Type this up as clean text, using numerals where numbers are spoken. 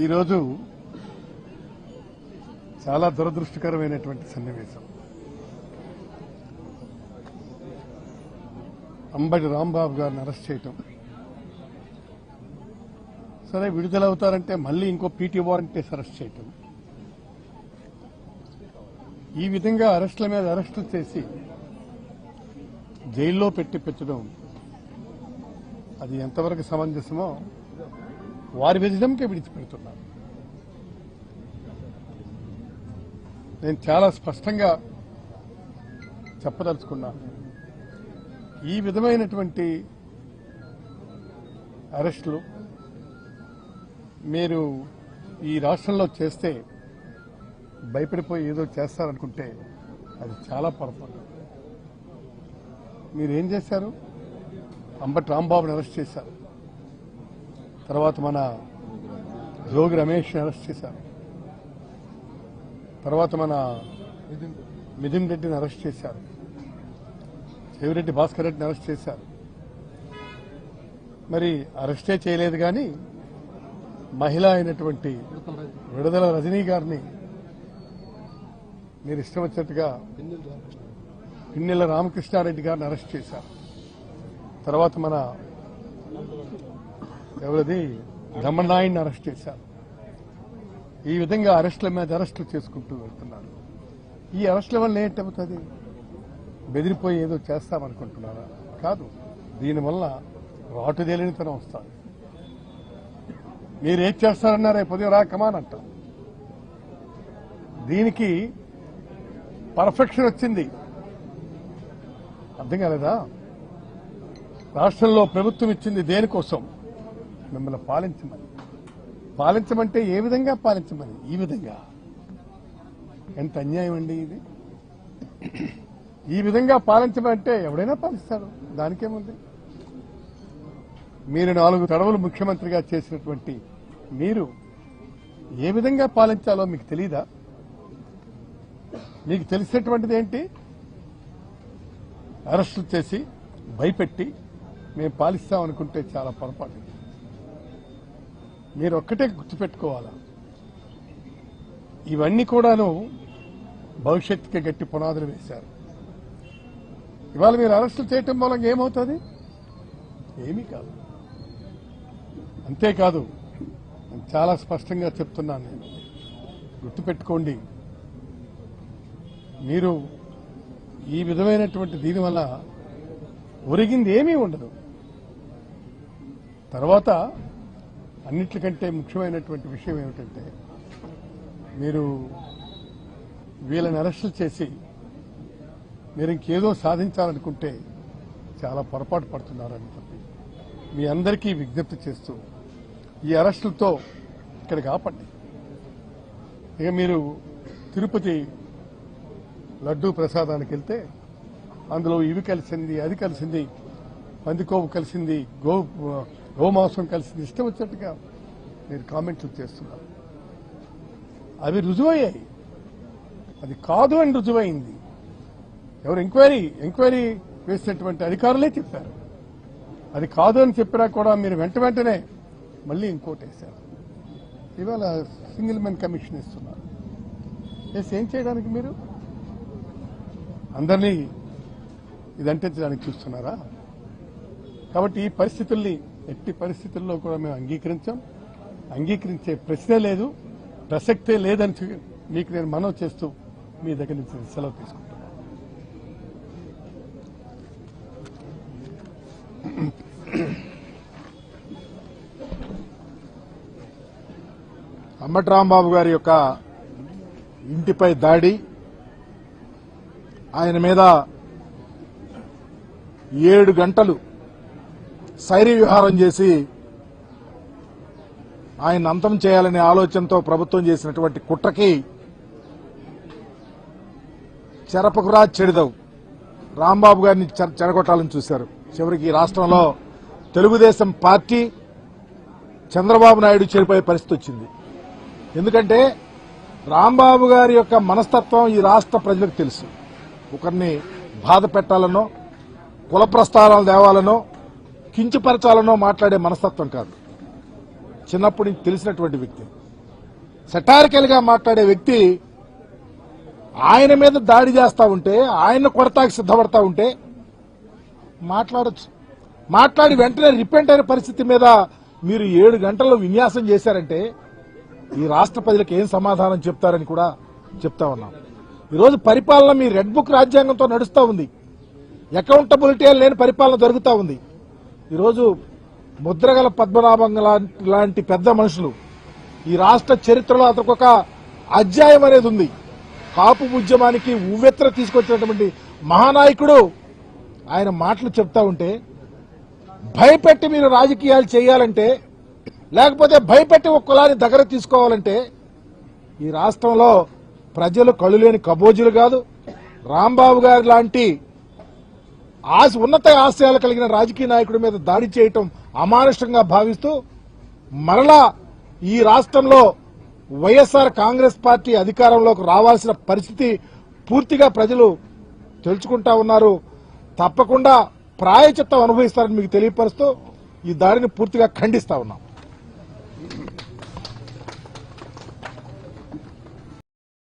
ఈరోజు చాలా దురదృష్టకరమైనటువంటి సన్నివేశం. అంబటి రాంబాబు గారిని అరెస్ట్ చేయటం, సరే విడుదలవుతారంటే మళ్ళీ ఇంకో పీటీ వారెంట్ వేసి అరెస్ట్ చేయటం, ఈ విధంగా అరెస్టుల మీద అరెస్టులు చేసి జైల్లో పెట్టడం అది ఎంతవరకు సమంజసమో వారి విజయంకే విడిచిపెడుతున్నారు. నేను చాలా స్పష్టంగా చెప్పదలుచుకున్నాను, ఈ విధమైనటువంటి అరెస్టులు మీరు ఈ రాష్ట్రంలో చేస్తే భయపడిపోయి ఏదో చేస్తారనుకుంటే అది చాలా పొరపాటు. మీరేం చేశారు? అంబటి రాంబాబుని అరెస్ట్ చేశారు, తర్వాత మన జోగి రమేష్ని అరెస్ట్ చేశారు, తర్వాత మన మిథున్ రెడ్డిని అరెస్ట్ చేశారు, చెవిరెడ్డి భాస్కర్ రెడ్డిని అరెస్ట్ చేశారు. మరి అరెస్టే చేయలేదు కానీ మహిళ అయినటువంటి విడుదల రజనీ గారిని మీరు ఇష్టం వచ్చినట్టుగా పిన్నెల రామకృష్ణారెడ్డి గారిని అరెస్ట్ చేశారు. తర్వాత మన ఎవరిది దమ్మనాయుడిని అరెస్ట్ చేశారు. ఈ విధంగా అరెస్టుల మీద అరెస్టులు చేసుకుంటూ వెళ్తున్నారు. ఈ అరెస్టుల వల్ల ఏంటవుతుంది? బెదిరిపోయి ఏదో చేస్తామనుకుంటున్నారా? కాదు, దీనివల్ల రాటుదేలినితనం వస్తుంది. మీరు ఏం చేస్తారన్నారే పొద్దున రా కమాన్ అంట. దీనికి పర్ఫెక్షన్ వచ్చింది, అర్థం కాలేదా? రాష్ట్రంలో ప్రభుత్వం ఇచ్చింది దేనికోసం? మిమ్మల్ని పాలించమని. పాలించమంటే ఏ విధంగా పాలించమని? ఈ విధంగా. ఎంత అన్యాయం అండి ఇది! ఈ విధంగా పాలించమంటే ఎవడైనా పాలిస్తాడు, దానికేముంది? మీరు 4 తడవలు ముఖ్యమంత్రిగా చేసినటువంటి మీరు ఏ విధంగా పాలించాలో మీకు తెలీదా? మీకు తెలిసినటువంటిది ఏంటి? అరెస్టులు చేసి భయపెట్టి మేము పాలిస్తామనుకుంటే చాలా పొరపాటు. మీరు ఒక్కటే గుర్తుపెట్టుకోవాలా, ఇవన్నీ కూడాను భవిష్యత్తుకి గట్టి పునాదులు వేశారు. ఇవాళ మీరు అరెస్టులు చేయటం మూలంగా ఏమవుతుంది? ఏమీ కాదు. అంతేకాదు, నేను చాలా స్పష్టంగా చెప్తున్నాను, నేను గుర్తుపెట్టుకోండి, మీరు ఈ విధమైనటువంటి దీనివల్ల ఒరిగింది ఏమీ ఉండదు. తర్వాత అన్నిటికంటే ముఖ్యమైనటువంటి విషయం ఏమిటంటే, మీరు వీళ్ళని అరెస్టులు చేసి మీరు ఇంకేదో సాధించాలనుకుంటే చాలా పొరపాటు పడుతున్నారని చెప్పి మీ అందరికీ విజ్ఞప్తి చేస్తూ ఈ అరెస్టులతో ఇక్కడికి ఆపండి. ఇక మీరు తిరుపతి లడ్డూ ప్రసాదానికి వెళ్తే అందులో ఇవి కలిసింది, అది కలిసింది, పందికోవు కలిసింది, గోమాంసం కలిసింది, ఇష్టం వచ్చినట్టుగా మీరు కామెంట్లు చేస్తున్నారు. అవి రుజువయ్యాయి, అది కాదు అని రుజువైంది. ఎవరు ఎంక్వైరీ వేసినటువంటి అధికారులే చెప్పారు. అది కాదు అని చెప్పినా కూడా మీరు వెంటనే మళ్ళీ ఇంకోటి వేశారు. ఇవాళ సింగిల్ మెన్ కమిషన్ ఇస్తున్నారు. ఏం చేయడానికి మీరు అందరినీ ఇదంటించడానికి చూస్తున్నారా? కాబట్టి ఈ పరిస్థితుల్ని ఎట్టి పరిస్థితుల్లో కూడా మేము అంగీకరించే ప్రశ్నే లేదు, ప్రసక్తే లేదని మీకు నేను మనవి చేస్తూ మీ దగ్గర నుంచి సెలవు తీసుకుంటున్నాను. అంబటి రాంబాబు గారి యొక్క ఇంటిపై దాడి, ఆయన మీద 7 గంటలు శైర్య విహారం చేసి ఆయన అంతం చేయాలనే ఆలోచనతో ప్రభుత్వం చేసినటువంటి కుట్రకి చెరపకురా చెడిదవు రాంబాబు గారిని చెడగొట్టాలని చూశారు. చివరికి రాష్ట్రంలో తెలుగుదేశం పార్టీ చంద్రబాబు నాయుడు చెడిపోయే పరిస్థితి వచ్చింది. ఎందుకంటే రాంబాబు గారి యొక్క మనస్తత్వం ఈ రాష్ట్ర ప్రజలకు తెలుసు. ఒకరిని బాధ పెట్టాలనో, కుల ప్రస్తారాలు తేవాలనో, కించపరచాలనో మాట్లాడే మనస్తత్వం కాదు. చిన్నప్పటి నుంచి తెలిసినటువంటి వ్యక్తి. సెటారికల్ గా మాట్లాడే వ్యక్తి ఆయన మీద దాడి చేస్తా ఉంటే, ఆయన కొడతాకి సిద్ధపడతా ఉంటే మాట్లాడచ్చు. మాట్లాడి వెంటనే రిపెంట్ అయిన పరిస్థితి మీద మీరు 7 గంటల్లో విన్యాసం చేశారంటే ఈ రాష్ట్ర ప్రజలకు ఏం సమాధానం చెప్తారని కూడా చెప్తా ఉన్నాం. ఈరోజు పరిపాలన మీ రెడ్ బుక్ రాజ్యాంగంతో నడుస్తూ ఉంది. అకౌంటబిలిటీ లేని పరిపాలన జరుగుతూ ఉంది. ఈరోజు ముద్రగల పద్మనాభం లాంటి పెద్ద మనుషులు ఈ రాష్ట్ర చరిత్రలో అతనికి ఒక అధ్యాయం అనేది ఉంది. కాపు ఉద్యమానికి ఉవ్వెత్ర తీసుకొచ్చినటువంటి మహానాయకుడు ఆయన మాటలు చెప్తా ఉంటే, భయపెట్టి మీరు రాజకీయాలు చేయాలంటే, లేకపోతే భయపెట్టి ఒక కులాన్ని దగ్గర తీసుకోవాలంటే ఈ రాష్ట్రంలో ప్రజలు కళ్ళు లేని కబోజులు కాదు. రాంబాబు గారి లాంటి ఉన్నత ఆశయాలు కలిగిన రాజకీయ నాయకుడి మీద దాడి చేయటం అమానుషంగా భావిస్తూ మరలా ఈ రాష్ట్రంలో వైఎస్ఆర్ కాంగ్రెస్ పార్టీ అధికారంలోకి రావాల్సిన పరిస్థితి పూర్తిగా ప్రజలు తెలుసుకుంటా ఉన్నారు. తప్పకుండా ప్రాయచిత్తం అనుభవిస్తారని మీకు తెలియపరుస్తూ ఈ దాడిని పూర్తిగా ఖండిస్తా ఉన్నాం.